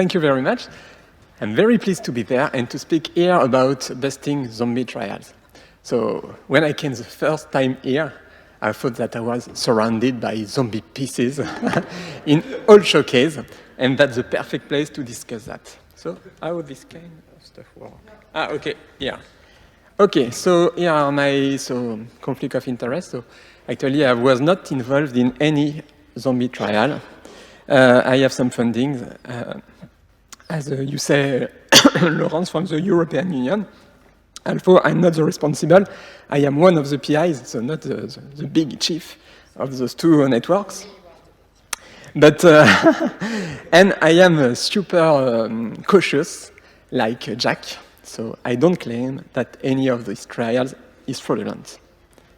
thank you very much. I'm very pleased to be there and to speak here about busting zombie trials. So when I came the first time here, I thought that I was surrounded by zombie pieces in all showcase, and that's the perfect place to discuss that. So how would this kind of stuff work? Okay, yeah. Okay, so here are my conflict of interest. So actually, I was not involved in any zombie trial. I have some funding, as you say, Laurence, from the European Union. Although I'm not the responsible, I am one of the PIs, so not the big chief of those two networks. But, and I am super cautious, like Jack, so I don't claim that any of these trials is fraudulent,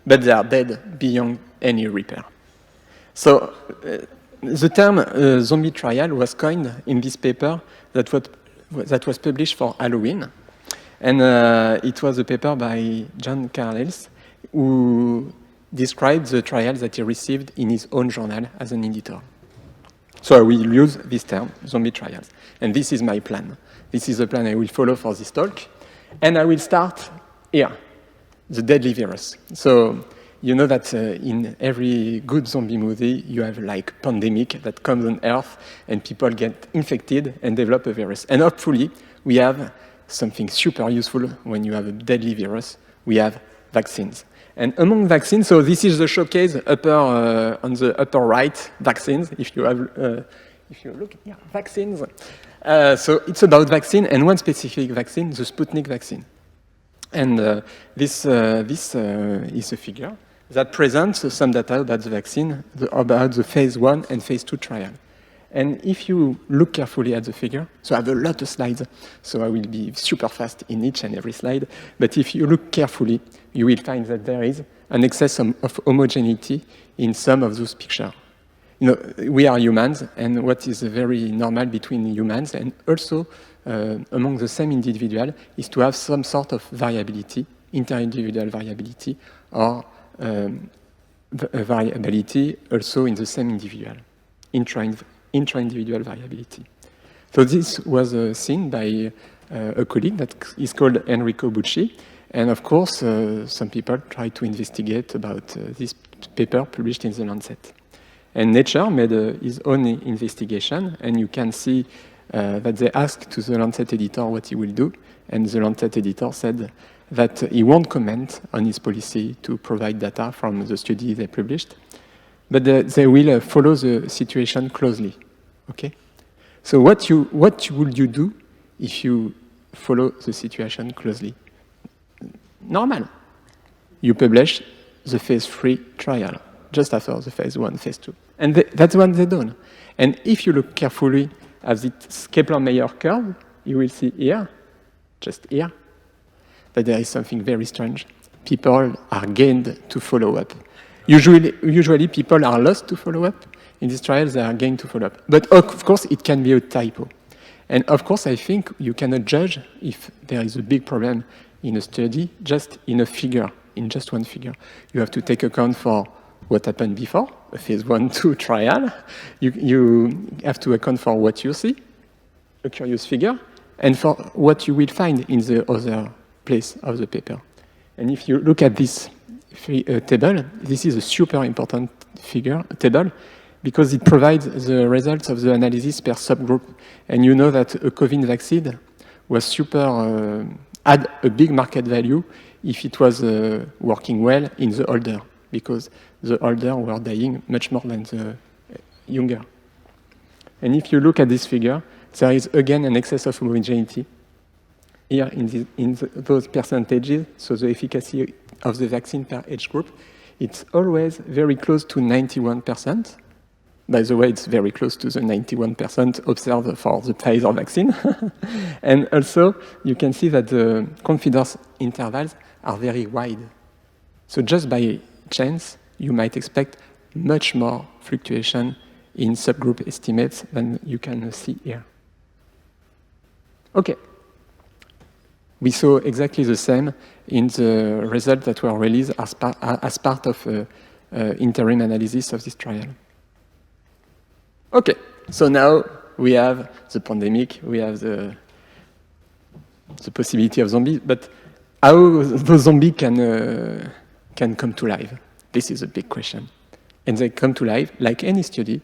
but they are dead beyond any repair. So the term zombie trial was coined in this paper that was published for Halloween. And it was a paper by John Carlisle, who described the trials that he received in his own journal as an editor. So I will use this term, zombie trials. And this is my plan. This is the plan I will follow for this talk. And I will start here, the deadly virus. So you know that in every good zombie movie, you have like pandemic that comes on Earth and people get infected and develop a virus. And hopefully, we have something super useful when you have a deadly virus. We have vaccines. And among vaccines, so this is the showcase on the upper right, vaccines, if you look, yeah, vaccines. So it's about vaccine, and one specific vaccine, the Sputnik vaccine. And this is a figure that presents some data about the vaccine, about the phase 1 and phase 2 trial. And if you look carefully at the figure, so I have a lot of slides, so I will be super fast in each and every slide, but if you look carefully, you will find that there is an excess of homogeneity in some of those pictures. You know, we are humans, and what is very normal between humans and also among the same individual is to have some sort of variability, inter-individual variability, or variability also in the same individual, intra-individual variability. So this was seen by a colleague that is called Enrico Bucci, and of course some people try to investigate about this paper published in The Lancet. And Nature made his own investigation, and you can see that they asked to the Lancet editor what he will do, and the Lancet editor said that he won't comment on his policy to provide data from the study they published, but they will follow the situation closely, okay? So what would you do if you follow the situation closely? Normal. You publish the phase 3 trial, just after the phase 1, phase 2. And that's what they done. And if you look carefully at this Kaplan-Meier curve, you will see here, just here, that there is something very strange. People are gained to follow up. Usually people are lost to follow up. In these trials, they are gained to follow up. But of course, it can be a typo. And of course, I think you cannot judge if there is a big problem in a study just in a figure, in just one figure. You have to take account for what happened before, a phase 1-2 trial. You have to account for what you see, a curious figure, and for what you will find in the other place of the paper. And if you look at this table, this is a super important table, because it provides the results of the analysis per subgroup. And you know that a COVID vaccine was had a big market value if it was working well in the older, because the older were dying much more than the younger. And if you look at this figure, there is again an excess of homogeneity here in those percentages, so the efficacy of the vaccine per age group, it's always very close to 91%. By the way, it's very close to the 91% observed for the Pfizer vaccine. And also, you can see that the confidence intervals are very wide. So just by chance, you might expect much more fluctuation in subgroup estimates than you can see here. Okay. We saw exactly the same in the results that were released as part of interim analysis of this trial. Okay, so now we have the pandemic, we have the possibility of zombies, but how those zombies can come to life? This is a big question. And they come to life, like any study,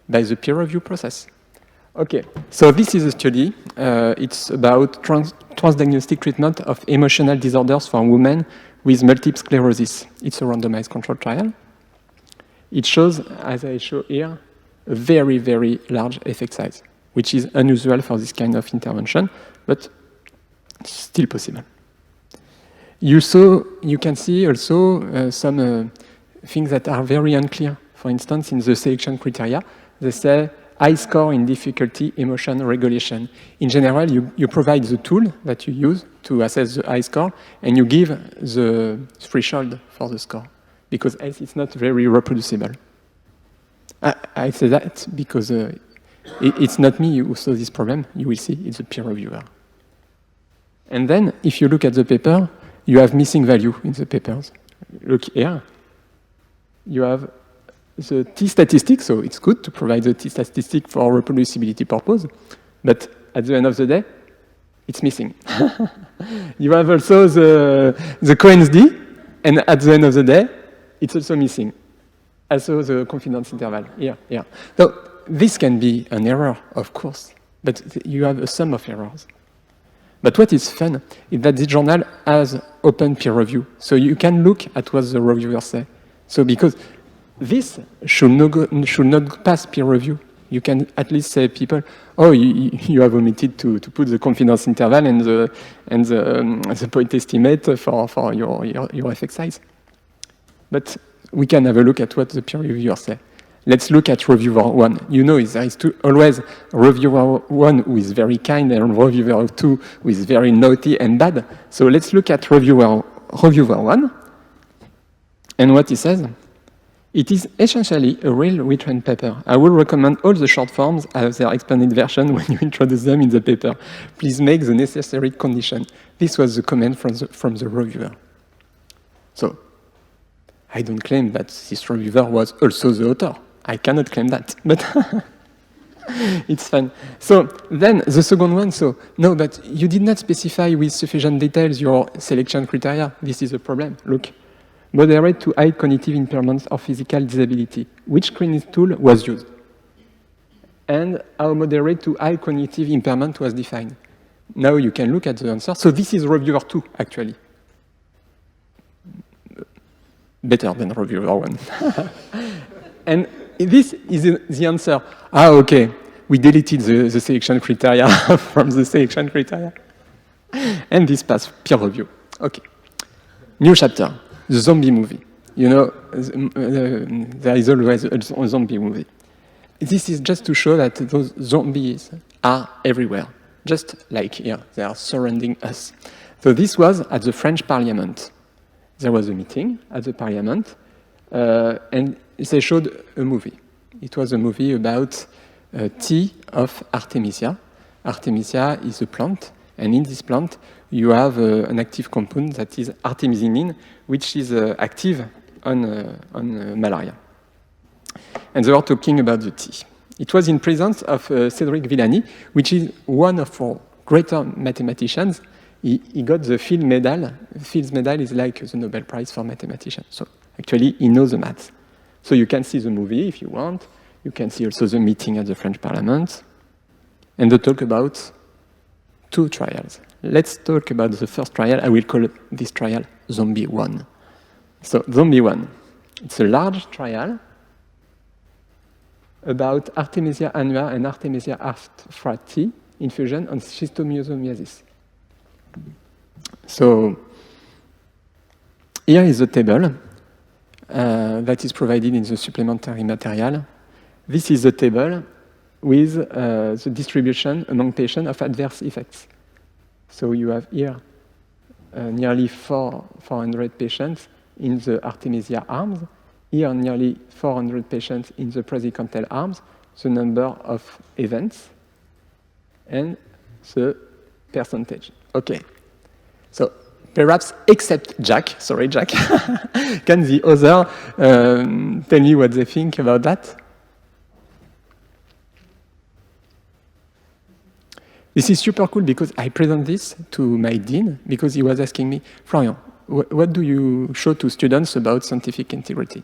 by the peer review process. Okay, so this is a study. It's about transdiagnostic treatment of emotional disorders for women with multiple sclerosis. It's a randomized controlled trial. It shows, as I show here, a very, very large effect size, which is unusual for this kind of intervention, but it's still possible. You can see also some things that are very unclear. For instance, in the selection criteria, they say high score in difficulty emotion regulation. In general, you provide the tool that you use to assess the high score, and you give the threshold for the score, because else it's not very reproducible. I say that because it's not me who saw this problem. You will see it's a peer reviewer. And then, if you look at the paper, you have missing value in the papers. Look here. You have the t-statistic, so it's good to provide the t-statistic for reproducibility purpose, but at the end of the day, it's missing. You have also the Cohen's d, and at the end of the day, it's also missing. Also the confidence interval, here. So this can be an error, of course, but you have a sum of errors. But what is fun is that this journal has open peer review, so you can look at what the reviewers say. So because this should not pass peer review. You can at least say people, oh, you have omitted to put the confidence interval and the point estimate for your effect size. But we can have a look at what the peer reviewers say. Let's look at reviewer 1. You know, there is always reviewer 1 who is very kind and reviewer 2 who is very naughty and bad. So let's look at reviewer 1 and what he says. It is essentially a real retrained paper. I will recommend all the short forms as their expanded version when you introduce them in the paper. Please make the necessary condition. This was the comment from the reviewer. So, I don't claim that this reviewer was also the author. I cannot claim that, but it's fun. So then the second one, no, but you did not specify with sufficient details your selection criteria. This is a problem. Look. Moderate to high cognitive impairments or physical disability. Which screening tool was used? And how moderate to high cognitive impairment was defined? Now you can look at the answer. So this is reviewer 2, actually. Better than reviewer 1. And this is the answer. Okay, we deleted the selection criteria from the selection criteria. And this passed peer review. Okay, new chapter. The zombie movie. You know, there is always a zombie movie. This is just to show that those zombies are everywhere, just like here, they are surrounding us. So this was at the French Parliament. There was a meeting at the Parliament, and they showed a movie. It was a movie about tea of Artemisia. Artemisia is a plant, and in this plant, you have an active compound that is artemisinin, which is active on malaria. And they were talking about the tea. It was in presence of Cédric Villani, which is one of our greater mathematicians. He got the Fields Medal. Fields Medal is like the Nobel Prize for mathematicians. So actually, he knows the maths. So you can see the movie if you want. You can see also the meeting at the French Parliament. And they talk about 2 trials. Let's talk about the first trial. I will call this trial Zombie 1. So Zombie 1, it's a large trial about Artemisia annua and Artemisia asphrati infusion on schistosomiasis. So here is the table that is provided in the supplementary material. This is the table with the distribution among patients of adverse effects. So you have here nearly 400 patients in the Artemisia arms, here nearly 400 patients in the praziquantel arms, the number of events, and the percentage. Okay, so perhaps except Jack, sorry Jack, can the other tell me what they think about that? This is super cool because I present this to my dean because he was asking me, Florian, what do you show to students about scientific integrity?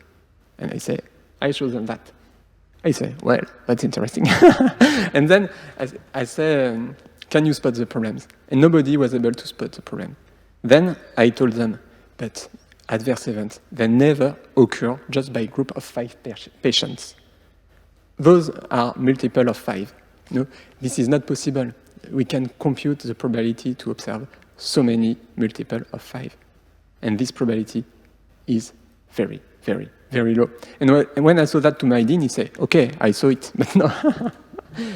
And I say, I show them that. I say, well, that's interesting. And then I say, can you spot the problems? And nobody was able to spot the problem. Then I told them, but adverse events, they never occur just by a group of 5 patients. Those are multiple of 5. No, this is not possible. We can compute the probability to observe so many multiple of 5. And this probability is very, very, very low. And when I saw that to my dean, he said, okay, I saw it, but no,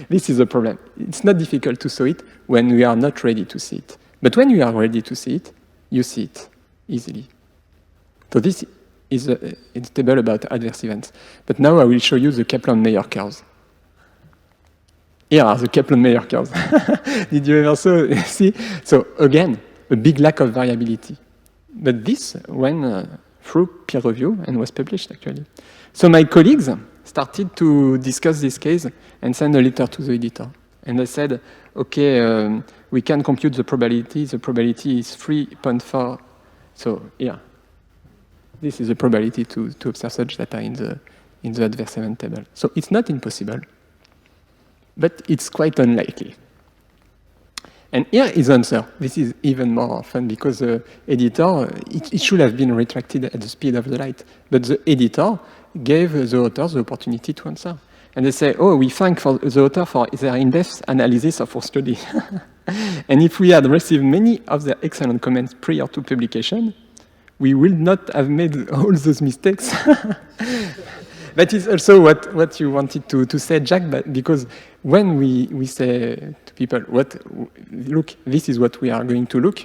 this is a problem. It's not difficult to saw it when we are not ready to see it. But when you are ready to see it, you see it easily. So this is a table about adverse events. But now I will show you the Kaplan-Meier curves. Here are the Kaplan-Meier curves. Did you ever see? So again, a big lack of variability. But this went through peer review and was published, actually. So my colleagues started to discuss this case and send a letter to the editor. And they said, okay, we can compute the probability. The probability is 3.4. So here, this is the probability to observe such data in the adverse event table. So it's not impossible, but it's quite unlikely. And here is the answer. This is even more fun because the editor, it should have been retracted at the speed of the light, but the editor gave the authors the opportunity to answer. And they say, oh, we thank the author for their in-depth analysis of our study. And if we had received many of their excellent comments prior to publication, we will not have made all those mistakes. That is also what you wanted to say, Jack, but because when we say to people, look, this is what we are going to look,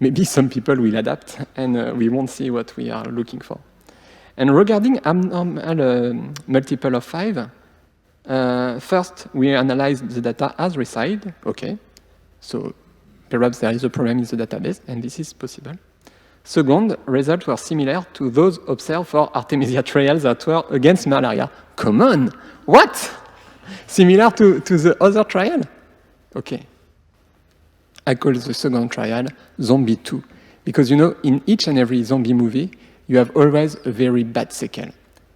maybe some people will adapt and we won't see what we are looking for. And regarding abnormal multiple of 5, first we analyze the data as reside, okay, so perhaps there is a problem in the database, and this is possible. Second, results were similar to those observed for Artemisia trials that were against malaria. Come on, what? Similar to the other trial? Okay. I call the second trial Zombie 2, because you know, in each and every zombie movie, you have always a very bad sequel.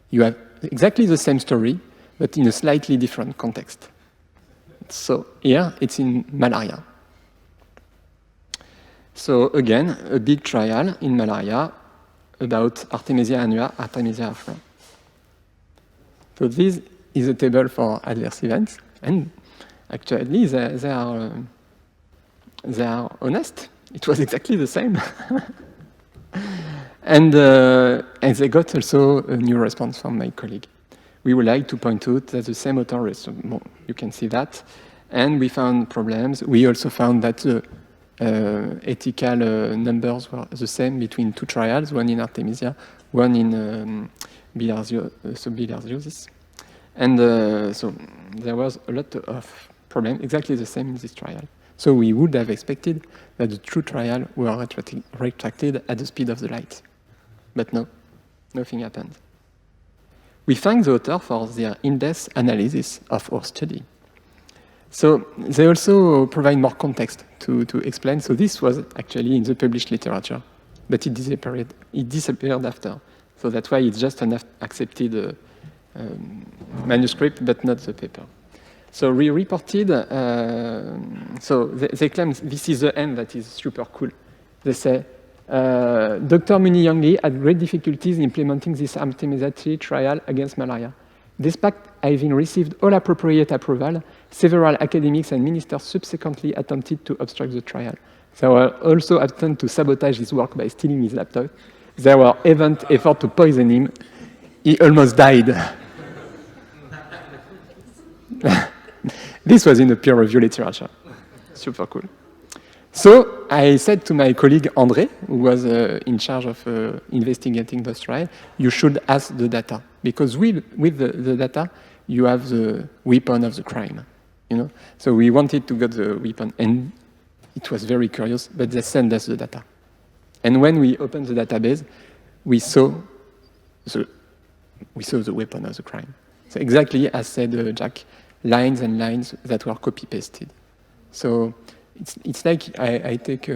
You have exactly the same story, but in a slightly different context. So here, it's in malaria. So again, a big trial in malaria about Artemisia annua, Artemisia afra. So this is a table for adverse events, and actually they are honest. It was exactly the same. And they got also a new response from my colleague. We would like to point out that the same author, you can see that, and we found problems. We also found that the ethical numbers were the same between 2 trials, one in Artemisia, one in bilharziosis. And so there was a lot of problems, exactly the same in this trial. So we would have expected that the 2 trials were retracted at the speed of the light. But no, nothing happened. We thank the author for their in-depth analysis of our study. So they also provide more context to explain. So this was actually in the published literature, but it disappeared after. So that's why it's just an accepted manuscript, but not the paper. So we reported, so they claim this is the end that is super cool. They say, Dr. Muniyangli had great difficulties in implementing this Artemisia trial against malaria. Despite having received all appropriate approval, several academics and ministers subsequently attempted to obstruct the trial. They were also attempted to sabotage his work by stealing his laptop. There were even efforts to poison him. He almost died. This was in the peer review literature. Super cool. So I said to my colleague André, who was in charge of investigating this trial, you should ask the data, because with the data, you have the weapon of the crime. You know? So we wanted to get the weapon, and it was very curious, but they sent us the data. And when we opened the database, we saw the weapon of the crime. So exactly as said Jack, lines and lines that were copy-pasted. So it's like I take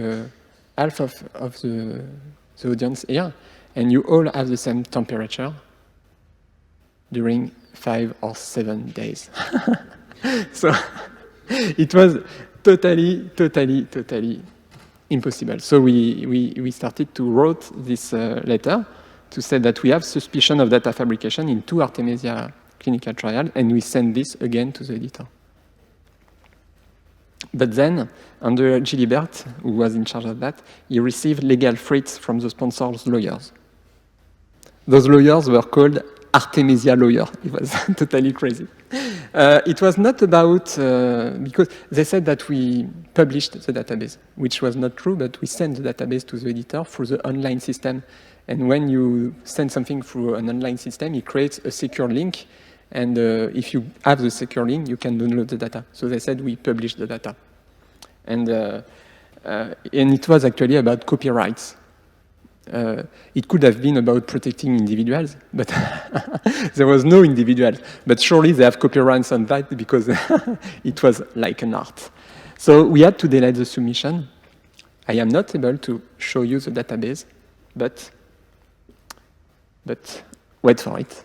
half of the audience here, and you all have the same temperature during 5 or 7 days. So it was totally impossible. So we started to write this letter to say that we have suspicion of data fabrication in 2 Artemisia clinical trials, and we send this again to the editor. But then, under Gilibert, who was in charge of that, he received legal threats from the sponsor's lawyers. Those lawyers were called Artemisia lawyers. It was totally crazy. It was not about, because they said that we published the database, which was not true, but we sent the database to the editor through the online system. And when you send something through an online system, it creates a secure link. And if you have the secure link, you can download the data. So they said we published the data. And it was actually about copyrights. It could have been about protecting individuals, but there was no individual. But surely they have copyrights on that because it was like an art. So we had to delay the submission. I am not able to show you the database, but wait for it.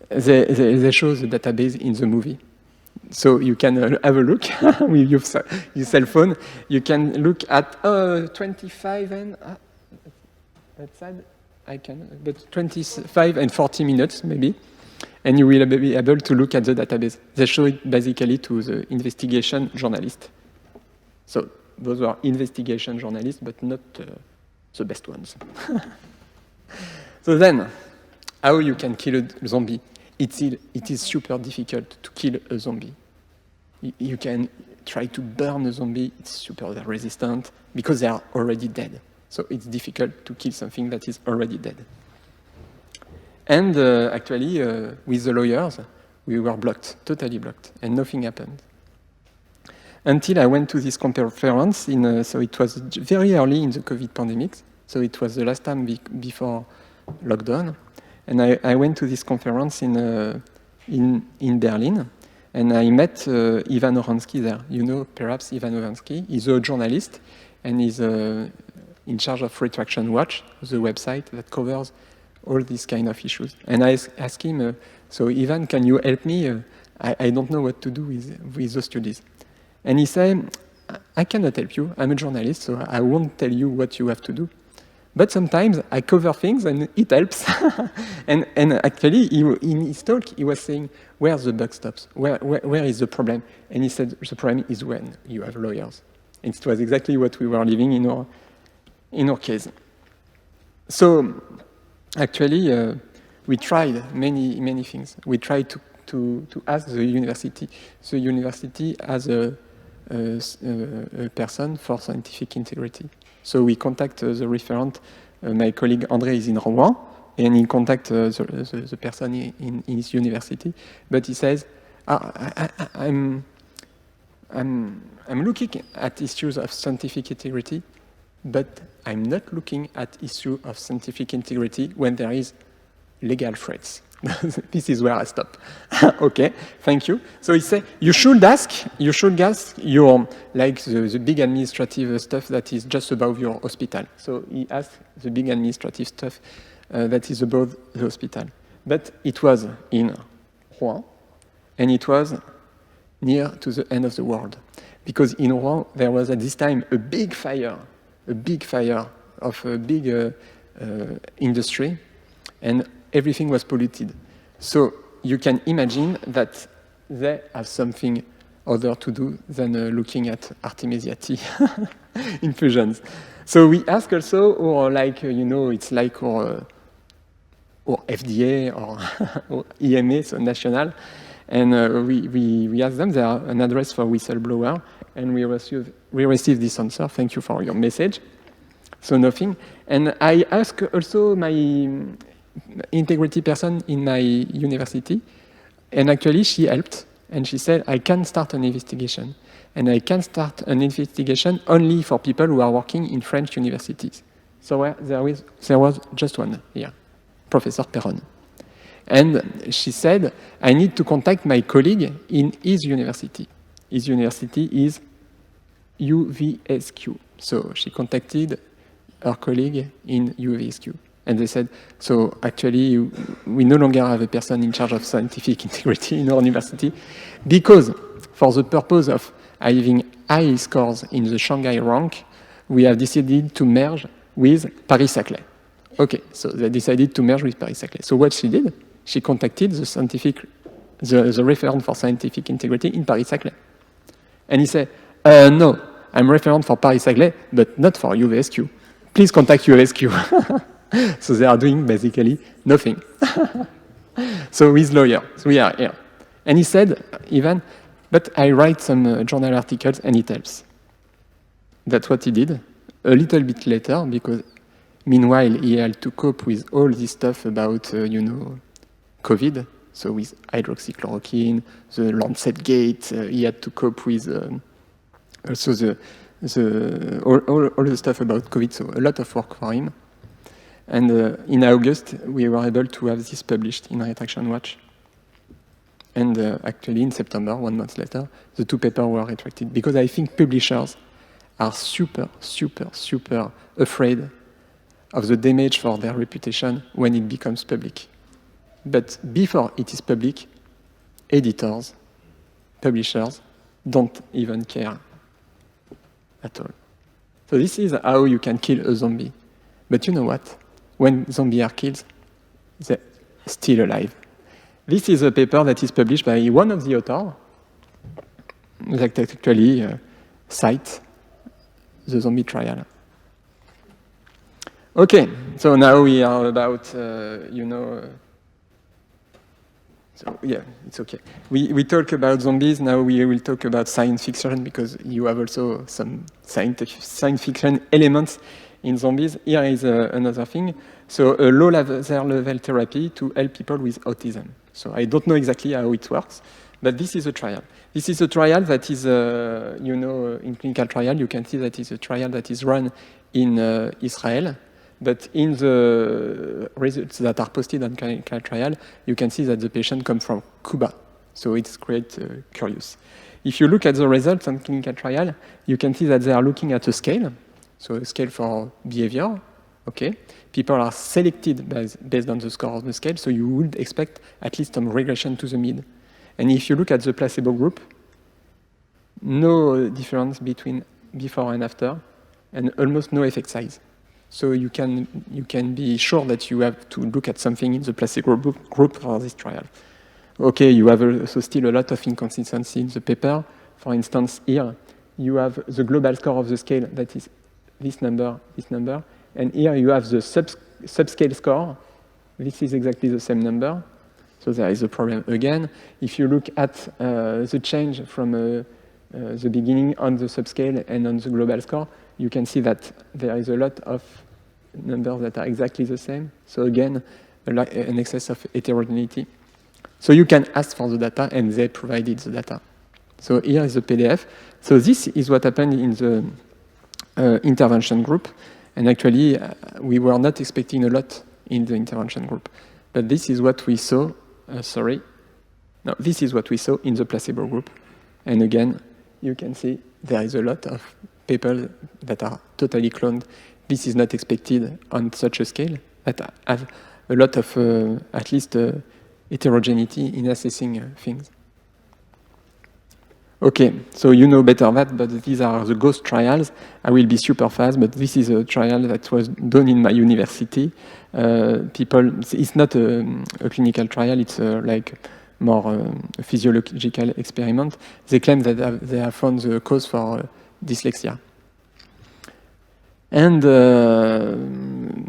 They show the database in the movie. So you can have a look with your cell phone. You can look at 25 and that's sad. I can, but 25 and 40 minutes maybe, and you will be able to look at the database. They show it basically to the investigation journalist. So those are investigation journalists, but not the best ones. So then, how you can kill a zombie? It is super difficult to kill a zombie. You can try to burn a zombie, it's super resistant because they are already dead. So it's difficult to kill something that is already dead. And actually, with the lawyers, we were blocked, totally blocked, and nothing happened. Until I went to this conference, so it was very early in the COVID pandemic, so it was the last time before lockdown. And I went to this conference in Berlin, and I met Ivan Oransky there. You know, perhaps Ivan Oransky. He's a journalist, and he's in charge of Retraction Watch, the website that covers all these kind of issues. And I asked him, so Ivan, can you help me? I don't know what to do with those studies. And he said, I cannot help you. I'm a journalist, so I won't tell you what you have to do. But sometimes I cover things and it helps. and actually, in his talk, he was saying, where the buck stops? Where is the problem? And he said, the problem is when you have lawyers. And it was exactly what we were living in our case. So actually, we tried many things. We tried to ask the university. The university as a person for scientific integrity. So we contact the referent. My colleague André is in Rouen, and he contacts the person in his university. But he says, I'm looking at issues of scientific integrity, but I'm not looking at issue of scientific integrity when there is legal threats. This is where I stop. Okay, thank you. So he said, you should ask your, like the big administrative stuff that is just above your hospital. So he asked the big administrative stuff that is above the hospital. But it was in Rouen, and it was near to the end of the world. Because in Rouen, there was at this time a big fire of a big industry, and everything was polluted. So you can imagine that they have something other to do than looking at Artemisia T infusions. So we ask also, or like, it's like or FDA or EMA, so national, and we ask them, they are an address for whistleblower, and we receive this answer, thank you for your message. So nothing. And I ask also my integrity person in my university, and actually she helped, and she said, I can start an investigation, and I can start an investigation only for people who are working in French universities. So there was just one here, Professor Perron. And she said, I need to contact my colleague in his university. his university is UVSQ. So she contacted her colleague in UVSQ. And they said, so actually, we no longer have a person in charge of scientific integrity in our university because for the purpose of having high scores in the Shanghai rank, we have decided to merge with Paris-Saclay. Okay, so they decided to merge with Paris-Saclay. So what she did, she contacted the referent for scientific integrity in Paris-Saclay. And he said, no, I'm referent for Paris-Saclay, but not for UVSQ. Please contact UVSQ. So they are doing basically nothing. So his lawyer, so we are here. And he said, even, but I write some journal articles and it helps. That's what he did. A little bit later, because meanwhile he had to cope with all this stuff about, COVID. So with hydroxychloroquine, the Lancet Gate, he had to cope with also all the stuff about COVID. So a lot of work for him. And in August, we were able to have this published in Retraction Watch. And actually, in September, 1 month later, the 2 papers were retracted. Because I think publishers are super afraid of the damage for their reputation when it becomes public. But before it is public, editors, publishers don't even care at all. So this is how you can kill a zombie. But you know what? When zombies are killed, they're still alive. This is a paper that is published by one of the authors that actually cites the zombie trial. Okay, so now we are about, so yeah, it's okay. We talk about zombies, now we will talk about science fiction because you have also some science fiction elements in zombies. Here is another thing. So a low laser level therapy to help people with autism. So I don't know exactly how it works, but this is a trial. This is a trial that is, in clinical trial, you can see that it's a trial that is run in Israel, but in the results that are posted on clinical trial, you can see that the patient comes from Cuba. So it's quite curious. If you look at the results on clinical trial, you can see that they are looking at a scale. So a scale for behavior, okay. People are selected based on the score of the scale, so you would expect at least some regression to the mean. And if you look at the placebo group, no difference between before and after, and almost no effect size. So you can be sure that you have to look at something in the placebo group for this trial. Okay, you have also still a lot of inconsistency in the paper. For instance, here, you have the global score of the scale that is this number, and here you have the subscale score. This is exactly the same number, so there is a problem again. If you look at the change from the beginning on the subscale and on the global score, you can see that there is a lot of numbers that are exactly the same. So again, an excess of heterogeneity. So you can ask for the data, and they provided the data. So here is the PDF. So this is what happened in the intervention group, and actually we were not expecting a lot in the intervention group, but this is what we saw. This is what we saw in the placebo group, and again you can see there is a lot of people that are totally cloned. This is not expected on such a scale that have a lot of at least heterogeneity in assessing things. Okay, so you know better that, but these are the ghost trials. I will be super fast, but this is a trial that was done in my university. It's not a clinical trial, it's like more a physiological experiment. They claim that they have found the cause for dyslexia. And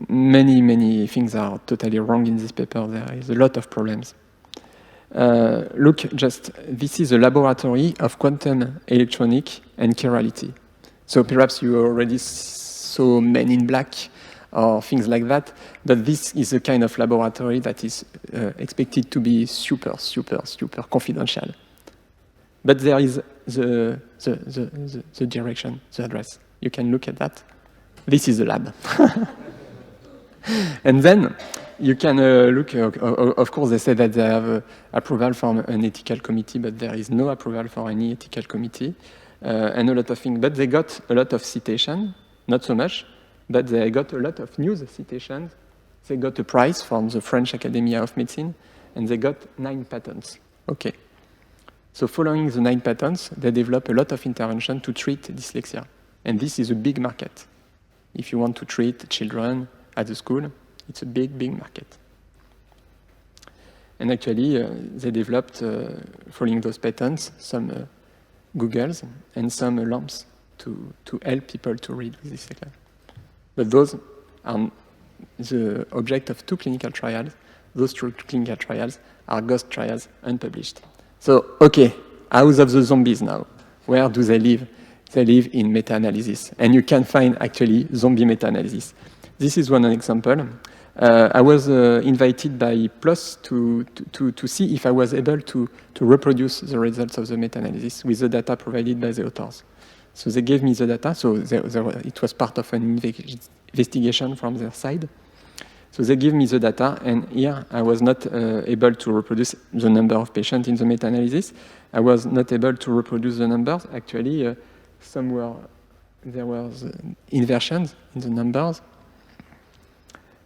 many things are totally wrong in this paper. There is a lot of problems. Look, this is a laboratory of quantum electronic and chirality. So perhaps you already saw Men in Black or things like that, but this is a kind of laboratory that is expected to be super confidential. But there is the direction, the address. You can look at that. This is the lab. And then, you can look, of course, they say that they have approval from an ethical committee, but there is no approval for any ethical committee, and a lot of things. But they got a lot of citation, not so much, but they got a lot of news citations. They got a prize from the French Academy of Medicine, and they got 9 patents. Okay. So following the 9 patents, they develop a lot of intervention to treat dyslexia. And this is a big market. If you want to treat children at the school, it's a big, big market. And actually, they developed, following those patents, some Googles and some lamps to help people to read with dyslexia. But those are the object of 2 clinical trials. Those 2 clinical trials are ghost trials, unpublished. So, okay, house of the zombies now. Where do they live? They live in meta-analysis. And you can find, actually, zombie meta-analysis. This is one example. I was invited by PLOS to see if I was able to reproduce the results of the meta-analysis with the data provided by the authors. So they gave me the data, so it was part of an investigation from their side. So they give me the data, and here I was not able to reproduce the number of patients in the meta-analysis. I was not able to reproduce the numbers. Actually, there was inversions in the numbers.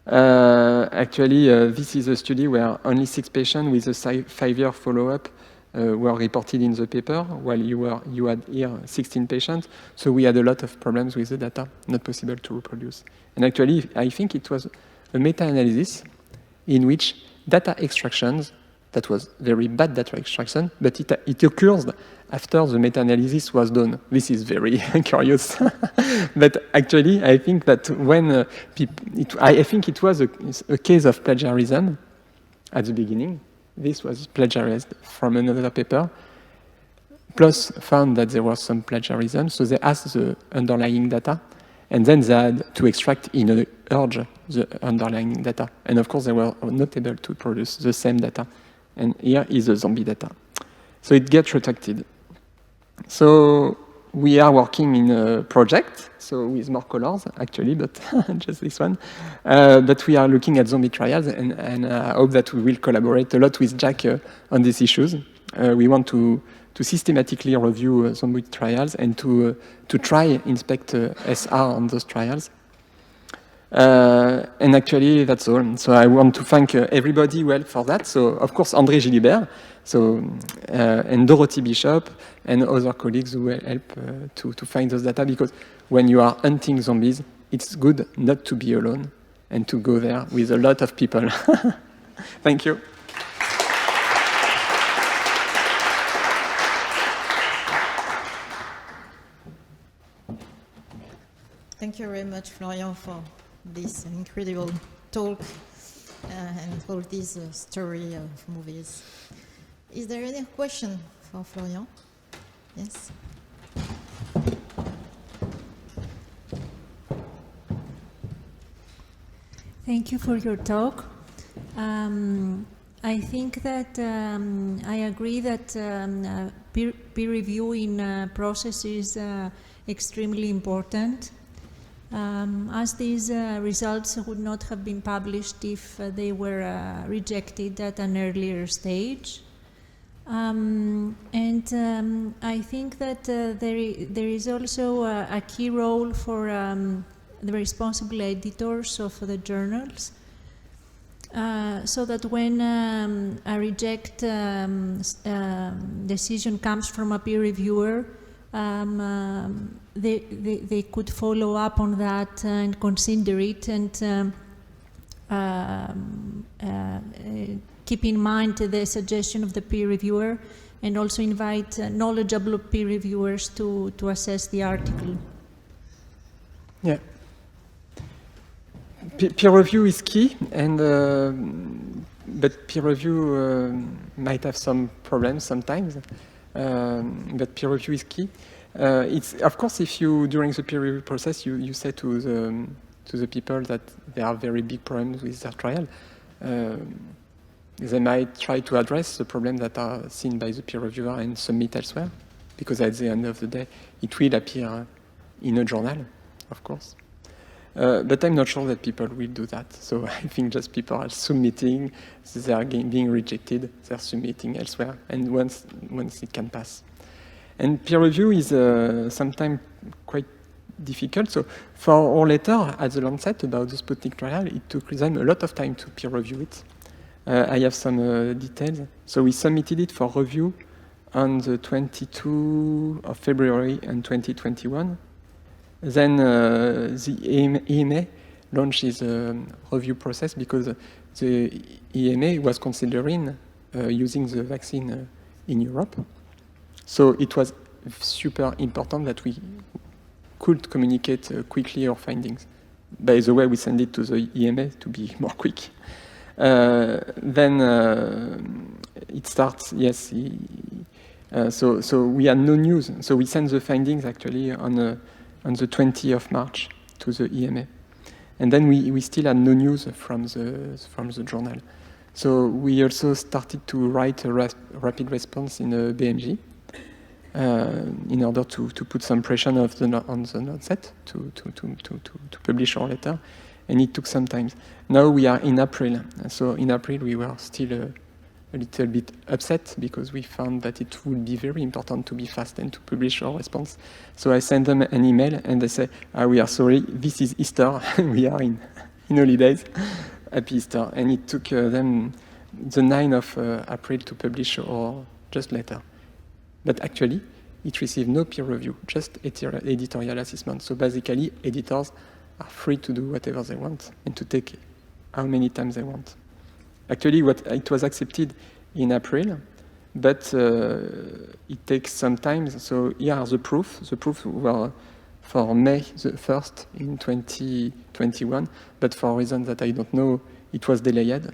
Actually, this is a study where only 6 patients with a 5-year follow-up were reported in the paper, while you had here 16 patients. So we had a lot of problems with the data, not possible to reproduce. And actually, I think it was a meta-analysis in which data extractions, that was very bad data extraction, but it occurs after the meta-analysis was done. This is very curious. But actually, I think that when I think it was a case of plagiarism at the beginning. This was plagiarized from another paper. PLOS found that there was some plagiarism, so they asked the underlying data, and then they had to extract in an urge the underlying data. And of course, they were not able to produce the same data. And here is the zombie data. So it gets retracted. So we are working in a project, so with more colors, actually, but just this one. But we are looking at zombie trials, and I hope that we will collaborate a lot with Jack on these issues. We want to systematically review zombie trials and to try inspect SR on those trials. And actually, that's all. So I want to thank everybody for that. So, of course, André Gilibert, and Dorothy Bishop, and other colleagues who will help to find those data, because when you are hunting zombies, it's good not to be alone and to go there with a lot of people. Thank you. Thank you very much, Florian, for this incredible talk and all this story of movies. Is there any question for Florian? Yes? Thank you for your talk. I think that I agree that peer reviewing process is extremely important. As these results would not have been published if they were rejected at an earlier stage. I think that there is also a key role for the responsible editors of the journals, so that when a reject decision comes from a peer reviewer, they could follow up on that and consider it and keep in mind the suggestion of the peer reviewer, and also invite knowledgeable peer reviewers to assess the article. Yeah. Peer review is key, and but peer review might have some problems sometimes. But peer review is key. It's of course, if you during the peer review process you say to the people that there are very big problems with their trial, they might try to address the problems that are seen by the peer reviewer and submit elsewhere, because at the end of the day it will appear in a journal, of course. But I'm not sure that people will do that. So I think just people are submitting, they are being rejected, they're submitting elsewhere, and once it can pass. And peer review is sometimes quite difficult. So for our letter at the Lancet about the Sputnik trial, it took them a lot of time to peer review it. I have some details. So we submitted it for review on the 22 of February in 2021. Then the EMA launched its review process because the EMA was considering using the vaccine in Europe. So it was super important that we could communicate quickly our findings. By the way, we send it to the EMA to be more quick. Then it starts, yes. So we had no news. So we sent the findings actually on the 20th of March to the EMA. And then we still had no news from the journal. So we also started to write a rapid response in a BMG in order to put some pressure on the Lancet to publish our letter. And it took some time. Now we are in April. So in April we were still a little bit upset because we found that it would be very important to be fast and to publish our response. So I sent them an email and they say, we are sorry, this is Easter. We are in holidays. Happy Easter. And it took them the 9th of April to publish our just letter. But actually, it received no peer review, just editorial assessment. So basically, editors are free to do whatever they want and to take how many times they want. Actually, it was accepted in April, but it takes some time. So here are the proof. The proof were for May the 1st in 2021, but for reasons that I don't know, it was delayed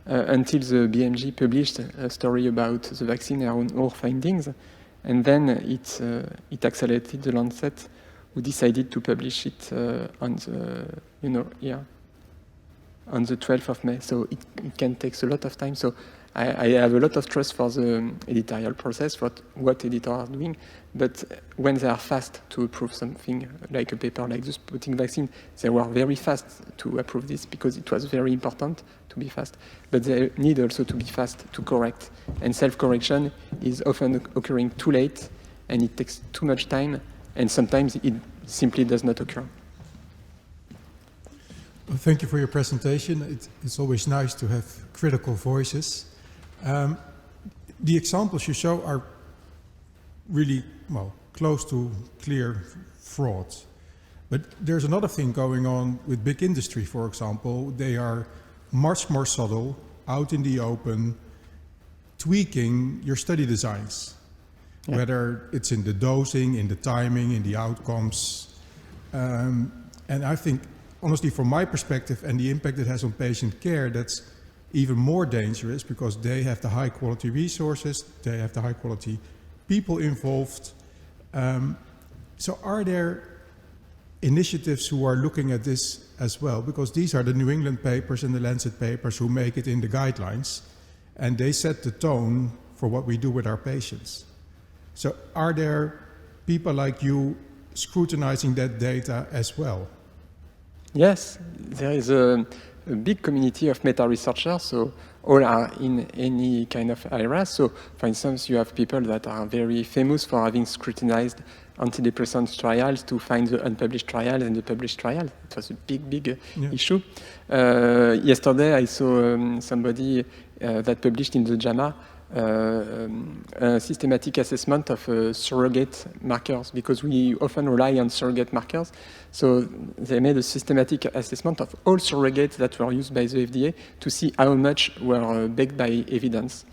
until the BMG published a story about the vaccine and our findings, and then it accelerated the Lancet, who decided to publish it on the, on the 12th of May. So it can take a lot of time. So I have a lot of trust for the editorial process, for what editors are doing. But when they are fast to approve something, like a paper like the Sputnik vaccine, they were very fast to approve this because it was very important to be fast. But they need also to be fast to correct. And self-correction is often occurring too late, and it takes too much time, and sometimes it simply does not occur. Well, thank you for your presentation. It's always nice to have critical voices. The examples you show are really, well, close to clear frauds. But there's another thing going on with big industry, for example. They are much more subtle, out in the open, tweaking your study designs. Yeah. Whether it's in the dosing, in the timing, in the outcomes. And I think, honestly, from my perspective and the impact it has on patient care, that's even more dangerous because they have the high quality resources, they have the high quality people involved. So are there initiatives who are looking at this as well? Because these are the New England papers and the Lancet papers who make it in the guidelines, and they set the tone for what we do with our patients. So are there people like you scrutinizing that data as well? Yes, there is a big community of meta-researchers, so all are in any kind of area. So, for instance, you have people that are very famous for having scrutinized antidepressant trials to find the unpublished trials and the published trials. It was a big issue. Yesterday, I saw somebody that published in the JAMA a systematic assessment of surrogate markers, because we often rely on surrogate markers. So they made a systematic assessment of all surrogates that were used by the FDA to see how much were backed by evidence,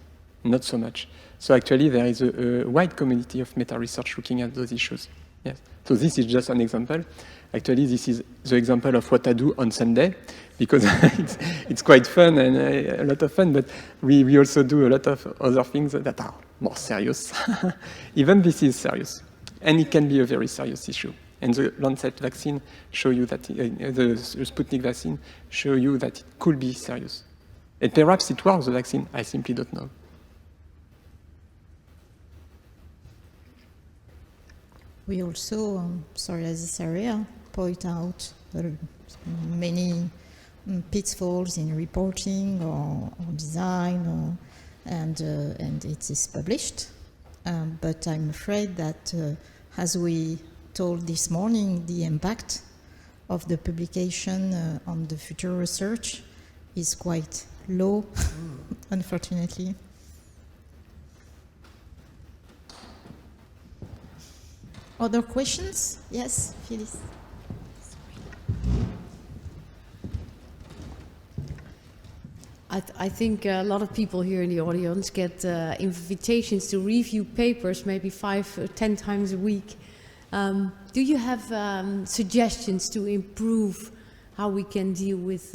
not so much. So actually there is a wide community of meta-research looking at those issues. Yes. So this is just an example. Actually, this is the example of what I do on Sunday, because it's quite fun and a lot of fun, but we also do a lot of other things that are more serious. Even this is serious, and it can be a very serious issue. And the Lancet vaccine show you that, the Sputnik vaccine show you that it could be serious. And perhaps it works, the vaccine, I simply don't know. We also, sorry, this area, point out many pitfalls in reporting or design, and it is published. But I'm afraid that, as we told this morning, the impact of the publication on the future research is quite low, unfortunately. Other questions? Yes, Phyllis. I think a lot of people here in the audience get invitations to review papers maybe 5 or 10 times a week. Do you have suggestions to improve how we can deal with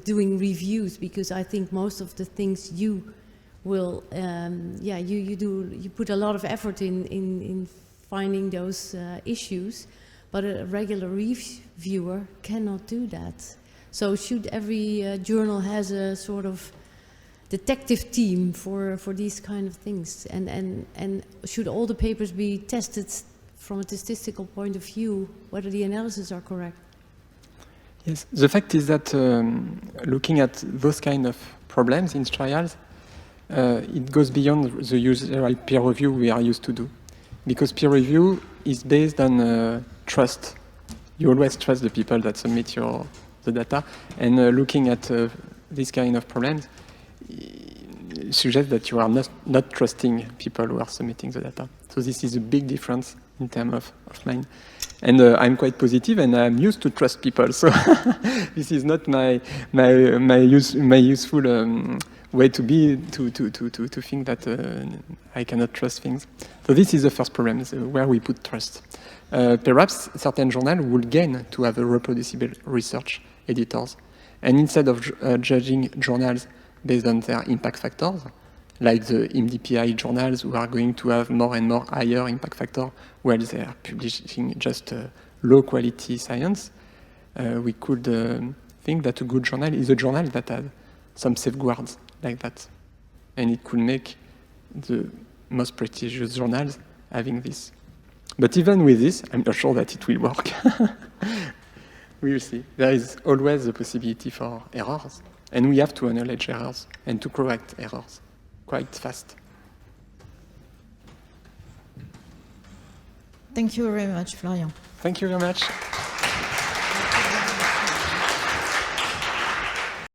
doing reviews? Because I think most of the things you will, you put a lot of effort in finding those issues, but a regular reviewer cannot do that. So should every journal has a sort of detective team for these kind of things? And should all the papers be tested from a statistical point of view, whether the analyses are correct? Yes, the fact is that looking at those kind of problems in trials, it goes beyond the usual peer review we are used to do. Because peer review is based on trust. You always trust the people that submit the data, and looking at this kind of problems suggests that you are not trusting people who are submitting the data. So this is a big difference in terms of mine. And I'm quite positive, and I'm used to trust people. So this is not my useful way to be to think that I cannot trust things. So this is the first problem, where we put trust. Perhaps certain journals will gain to have a reproducible research editors, and instead of judging journals based on their impact factors, like the MDPI journals who are going to have more and more higher impact factor, while they are publishing just low quality science, we could think that a good journal is a journal that has some safeguards like that. And it could make the most prestigious journals having this. But even with this, I'm not sure that it will work. We will see. There is always the possibility for errors, and we have to acknowledge errors and to correct errors quite fast. Thank you very much, Florian. Thank you very much.